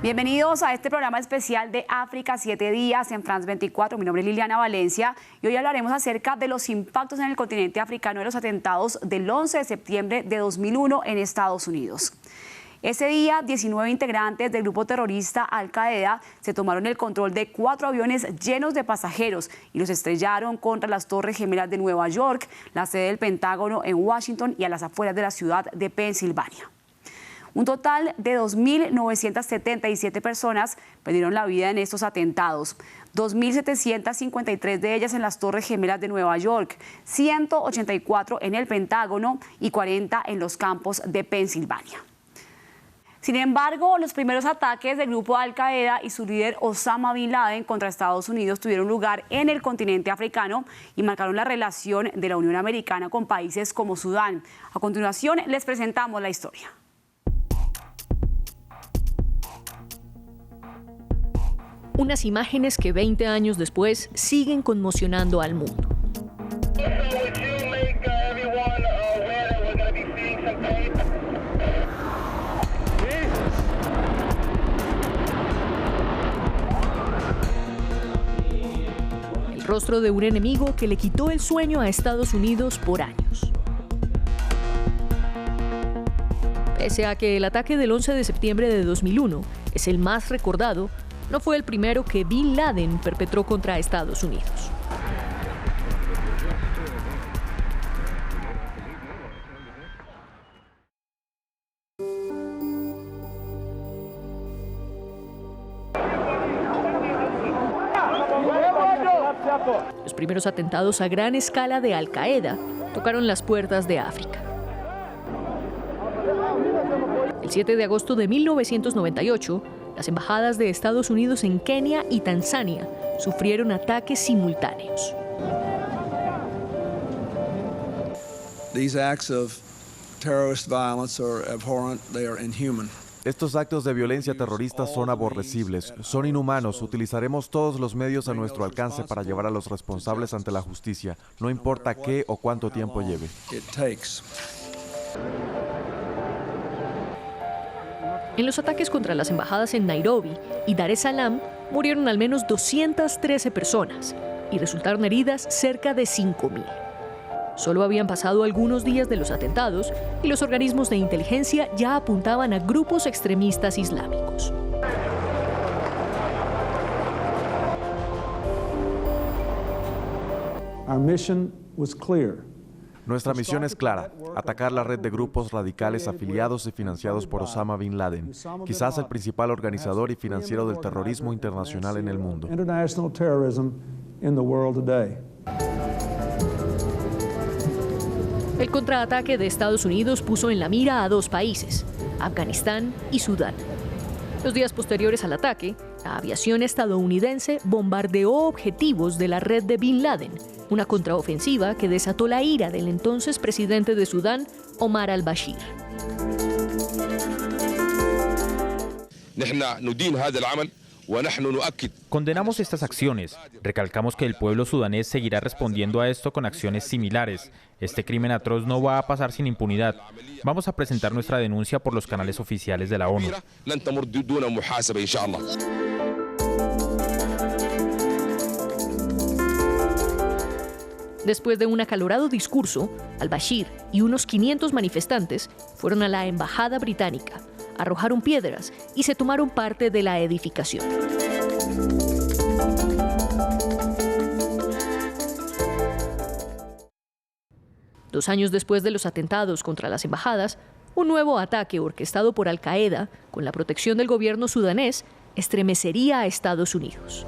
Bienvenidos a este programa especial de África 7 días en France 24. Mi nombre es Liliana Valencia y hoy hablaremos acerca de los impactos en el continente africano de los atentados del 11 de septiembre de 2001 en Estados Unidos. Ese día, 19 integrantes del grupo terrorista Al-Qaeda se tomaron el control de 4 aviones llenos de pasajeros y los estrellaron contra las Torres Gemelas de Nueva York, la sede del Pentágono en Washington y a las afueras de la ciudad de Pensilvania. Un total de 2.977 personas perdieron la vida en estos atentados, 2.753 de ellas en las Torres Gemelas de Nueva York, 184 en el Pentágono y 40 en los campos de Pensilvania. Sin embargo, los primeros ataques del grupo Al-Qaeda y su líder Osama Bin Laden contra Estados Unidos tuvieron lugar en el continente africano y marcaron la relación de la Unión Americana con países como Sudán. A continuación, les presentamos la historia. Unas imágenes que 20 años después siguen conmocionando al mundo. El rostro de un enemigo que le quitó el sueño a Estados Unidos por años. Pese a que el ataque del 11 de septiembre de 2001 es el más recordado, no fue el primero que Bin Laden perpetró contra Estados Unidos. Los primeros atentados a gran escala de Al-Qaeda tocaron las puertas de África. El 7 de agosto de 1998, las embajadas de Estados Unidos en Kenia y Tanzania sufrieron ataques simultáneos. Estos actos de violencia terrorista son aborrecibles, son inhumanos. Utilizaremos todos los medios a nuestro alcance para llevar a los responsables ante la justicia, no importa qué o cuánto tiempo lleve. En los ataques contra las embajadas en Nairobi y Dar es Salaam murieron al menos 213 personas y resultaron heridas cerca de 5.000. Solo habían pasado algunos días de los atentados y los organismos de inteligencia ya apuntaban a grupos extremistas islámicos. Nuestra misión es clara, atacar la red de grupos radicales afiliados y financiados por Osama Bin Laden, quizás el principal organizador y financiero del terrorismo internacional en el mundo. El contraataque de Estados Unidos puso en la mira a 2 países, Afganistán y Sudán. Los días posteriores al ataque, la aviación estadounidense bombardeó objetivos de la red de Bin Laden, una contraofensiva que desató la ira del entonces presidente de Sudán, Omar al-Bashir. Condenamos estas acciones. Recalcamos que el pueblo sudanés seguirá respondiendo a esto con acciones similares. Este crimen atroz no va a pasar sin impunidad. Vamos a presentar nuestra denuncia por los canales oficiales de la ONU. Después de un acalorado discurso, al-Bashir y unos 500 manifestantes fueron a la embajada británica, arrojaron piedras y se tomaron parte de la edificación. Dos años después de los atentados contra las embajadas, un nuevo ataque orquestado por Al-Qaeda, con la protección del gobierno sudanés, estremecería a Estados Unidos.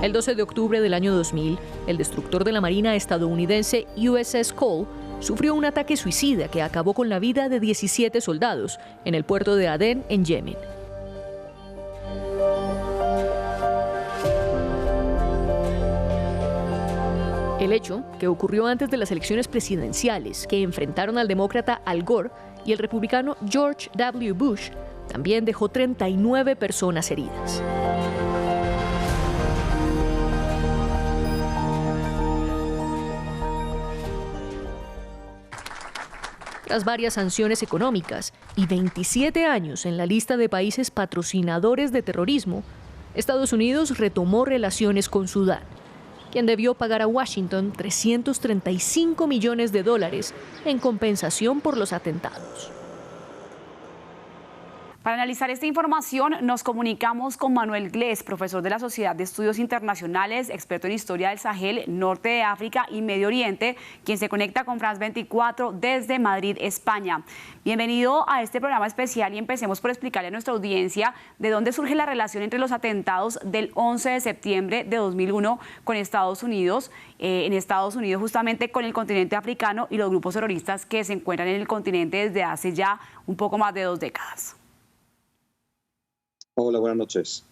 El 12 de octubre del año 2000, el destructor de la Marina estadounidense USS Cole sufrió un ataque suicida que acabó con la vida de 17 soldados en el puerto de Adén, en Yemen. El hecho, que ocurrió antes de las elecciones presidenciales que enfrentaron al demócrata Al Gore y el republicano George W. Bush, también dejó 39 personas heridas. Tras varias sanciones económicas y 27 años en la lista de países patrocinadores de terrorismo, Estados Unidos retomó relaciones con Sudán, quien debió pagar a Washington $335 millones en compensación por los atentados. Para analizar esta información nos comunicamos con Manuel Glés, profesor de la Sociedad de Estudios Internacionales, experto en historia del Sahel, norte de África y Medio Oriente, quien se conecta con France 24 desde Madrid, España. Bienvenido a este programa especial y empecemos por explicarle a nuestra audiencia de dónde surge la relación entre los atentados del 11 de septiembre de 2001 con Estados Unidos, en Estados Unidos justamente con el continente africano y los grupos terroristas que se encuentran en el continente desde hace ya un poco más de 2 décadas. Hola, buenas noches.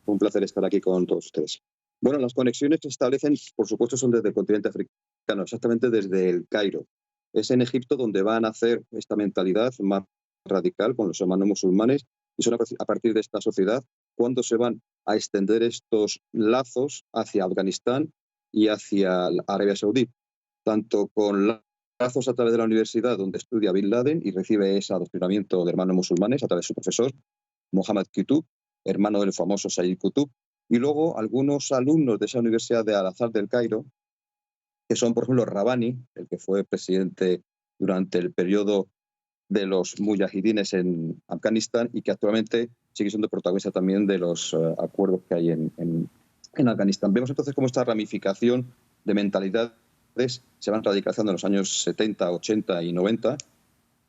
Un placer estar aquí con todos ustedes. Bueno, las conexiones que se establecen, por supuesto, son desde el continente africano, exactamente desde el Cairo. Es en Egipto donde va a nacer esta mentalidad más radical con los hermanos musulmanes y son a partir de esta sociedad cuando se van a extender estos lazos hacia Afganistán y hacia Arabia Saudí, tanto con lazos a través de la universidad donde estudia Bin Laden y recibe ese adoctrinamiento de hermanos musulmanes a través de su profesor, Mohammad Qutb, hermano del famoso Sayyid Qutb, y luego algunos alumnos de esa universidad de Al-Azhar del Cairo, que son, por ejemplo, Rabbani, el que fue presidente durante el periodo de los mujahidines en Afganistán y que actualmente sigue siendo protagonista también de los acuerdos que hay en Afganistán. Vemos entonces cómo esta ramificación de mentalidades se van radicalizando en los años 70, 80 y 90,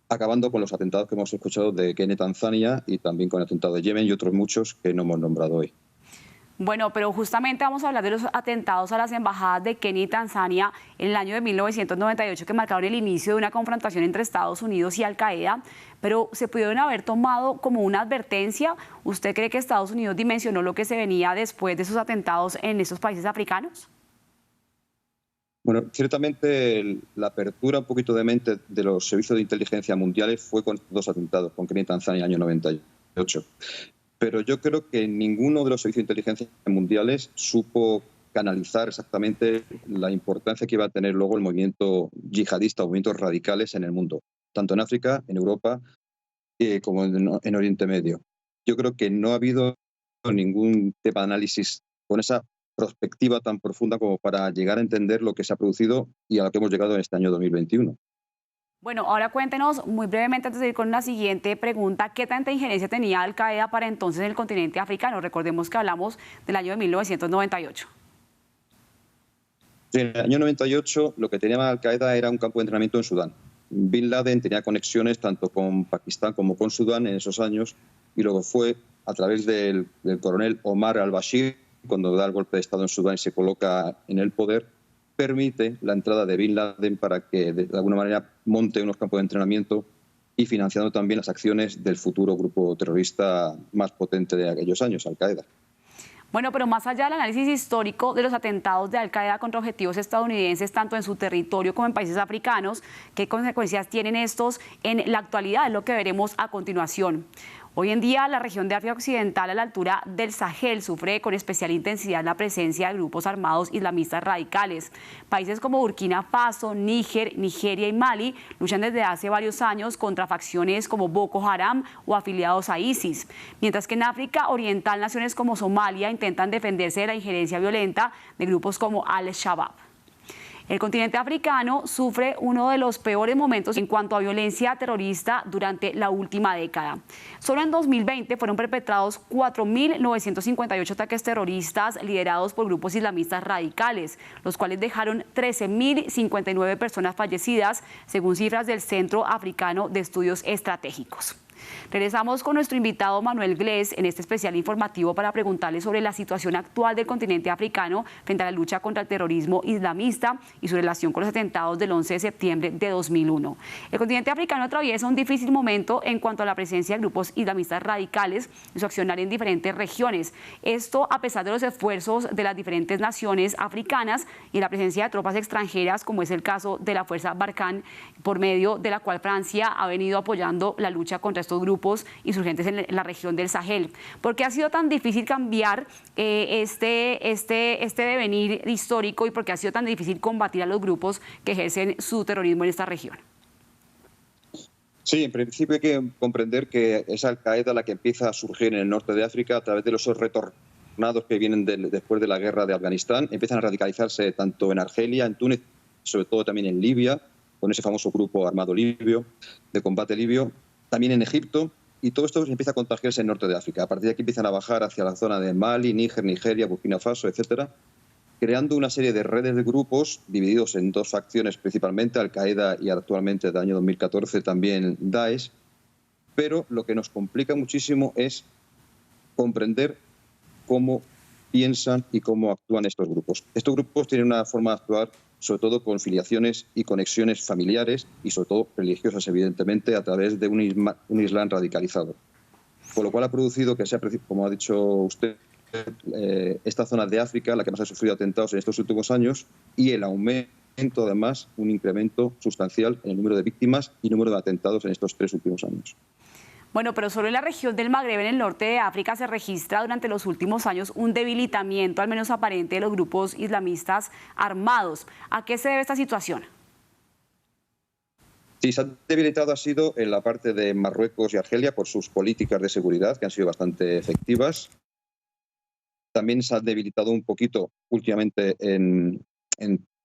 acabando con los atentados que hemos escuchado de Kenia, Tanzania, y también con el atentado de Yemen y otros muchos que no hemos nombrado hoy. Bueno, pero justamente vamos a hablar de los atentados a las embajadas de Kenia y Tanzania en el año de 1998 que marcaron el inicio de una confrontación entre Estados Unidos y Al-Qaeda, pero ¿se pudieron haber tomado como una advertencia? ¿Usted cree que Estados Unidos dimensionó lo que se venía después de esos atentados en esos países africanos? Bueno, ciertamente la apertura un poquito de mente de los servicios de inteligencia mundiales fue con 2 atentados, con Kenia y Tanzania en el año 98. Pero yo creo que ninguno de los servicios de inteligencia mundiales supo canalizar exactamente la importancia que iba a tener luego el movimiento yihadista o movimientos radicales en el mundo, tanto en África, en Europa, como en Oriente Medio. Yo creo que no ha habido ningún tema de análisis con esa perspectiva tan profunda como para llegar a entender lo que se ha producido y a lo que hemos llegado en este año 2021. Bueno, ahora cuéntenos muy brevemente antes de ir con la siguiente pregunta, ¿qué tanta injerencia tenía Al-Qaeda para entonces en el continente africano? Recordemos que hablamos del año de 1998. En el año 98 lo que tenía Al-Qaeda era un campo de entrenamiento en Sudán. Bin Laden tenía conexiones tanto con Pakistán como con Sudán en esos años y luego fue a través del coronel Omar al-Bashir, cuando da el golpe de Estado en Sudán y se coloca en el poder, permite la entrada de Bin Laden para que de alguna manera monte unos campos de entrenamiento y financiando también las acciones del futuro grupo terrorista más potente de aquellos años, Al-Qaeda. Bueno, pero más allá del análisis histórico de los atentados de Al-Qaeda contra objetivos estadounidenses, tanto en su territorio como en países africanos, ¿qué consecuencias tienen estos en la actualidad? Es lo que veremos a continuación. Hoy en día, la región de África Occidental, a la altura del Sahel, sufre con especial intensidad la presencia de grupos armados islamistas radicales. Países como Burkina Faso, Níger, Nigeria y Mali luchan desde hace varios años contra facciones como Boko Haram o afiliados a ISIS, mientras que en África Oriental, naciones como Somalia intentan defenderse de la injerencia violenta de grupos como Al-Shabaab. El continente africano sufre uno de los peores momentos en cuanto a violencia terrorista durante la última década. Solo en 2020 fueron perpetrados 4.958 ataques terroristas liderados por grupos islamistas radicales, los cuales dejaron 13.059 personas fallecidas, según cifras del Centro Africano de Estudios Estratégicos. Regresamos con nuestro invitado Manuel Glés en este especial informativo para preguntarle sobre la situación actual del continente africano frente a la lucha contra el terrorismo islamista y su relación con los atentados del 11 de septiembre de 2001. El continente africano atraviesa un difícil momento en cuanto a la presencia de grupos islamistas radicales y su accionar en diferentes regiones. Esto a pesar de los esfuerzos de las diferentes naciones africanas y la presencia de tropas extranjeras, como es el caso de la Fuerza Barkhane, por medio de la cual Francia ha venido apoyando la lucha contra estos grupos insurgentes en la región del Sahel. ¿Por qué ha sido tan difícil cambiar este devenir histórico y por qué ha sido tan difícil combatir a los grupos que ejercen su terrorismo en esta región? Sí, en principio hay que comprender que es Al-Qaeda la que empieza a surgir en el norte de África a través de los retornados que vienen después de la guerra de Afganistán. Empiezan a radicalizarse tanto en Argelia, en Túnez, sobre todo también en Libia, con ese famoso grupo armado libio, de combate libio, también en Egipto, y todo esto empieza a contagiarse en el norte de África. A partir de aquí empiezan a bajar hacia la zona de Mali, Níger, Nigeria, Burkina Faso, etcétera, creando una serie de redes de grupos divididos en dos facciones principalmente, Al-Qaeda y actualmente del año 2014 también Daesh, pero lo que nos complica muchísimo es comprender cómo piensan y cómo actúan estos grupos. Estos grupos tienen una forma de actuar sobre todo con filiaciones y conexiones familiares y sobre todo religiosas, evidentemente, a través de un Islam radicalizado. Con lo cual ha producido que sea, como ha dicho usted, esta zona de África la que más ha sufrido atentados en estos últimos años y el aumento, además, un incremento sustancial en el número de víctimas y número de atentados en estos 3 últimos años. Bueno, pero solo en la región del Magreb, en el norte de África, se registra durante los últimos años un debilitamiento, al menos aparente, de los grupos islamistas armados. ¿A qué se debe esta situación? Sí, se ha debilitado ha sido en la parte de Marruecos y Argelia por sus políticas de seguridad, que han sido bastante efectivas. También se ha debilitado un poquito últimamente en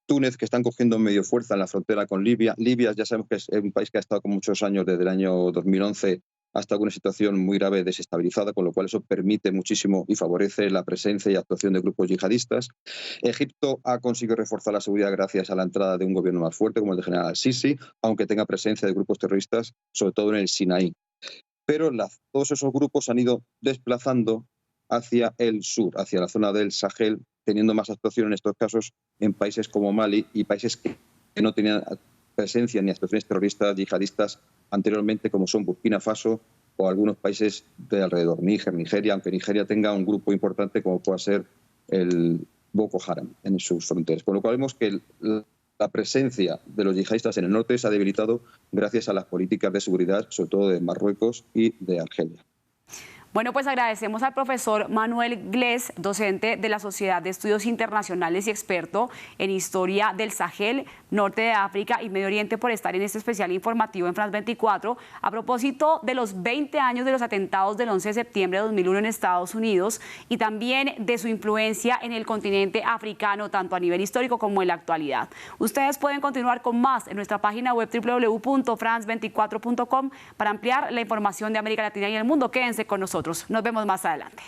Túnez, que están cogiendo medio fuerza en la frontera con Libia. Libia ya sabemos que es un país que ha estado con muchos años, desde el año 2011, hasta una situación muy grave desestabilizada, con lo cual eso permite muchísimo y favorece la presencia y actuación de grupos yihadistas. Egipto ha conseguido reforzar la seguridad gracias a la entrada de un gobierno más fuerte, como el de general al-Sisi, aunque tenga presencia de grupos terroristas, sobre todo en el Sinaí. Pero todos esos grupos han ido desplazando hacia el sur, hacia la zona del Sahel, teniendo más actuación en estos casos en países como Mali y países que no tenían presencia ni actuaciones terroristas yihadistas anteriormente, como son Burkina Faso o algunos países de alrededor, Níger, Nigeria, aunque Nigeria tenga un grupo importante como pueda ser el Boko Haram en sus fronteras. Con lo cual vemos que la presencia de los yihadistas en el norte se ha debilitado gracias a las políticas de seguridad, sobre todo de Marruecos y de Argelia. Bueno, pues agradecemos al profesor Manuel Glés, docente de la Sociedad de Estudios Internacionales y experto en Historia del Sahel, Norte de África y Medio Oriente, por estar en este especial informativo en France 24 a propósito de los 20 años de los atentados del 11 de septiembre de 2001 en Estados Unidos y también de su influencia en el continente africano, tanto a nivel histórico como en la actualidad. Ustedes pueden continuar con más en nuestra página web www.france24.com para ampliar la información de América Latina y el mundo. Quédense con nosotros. Nos vemos más adelante.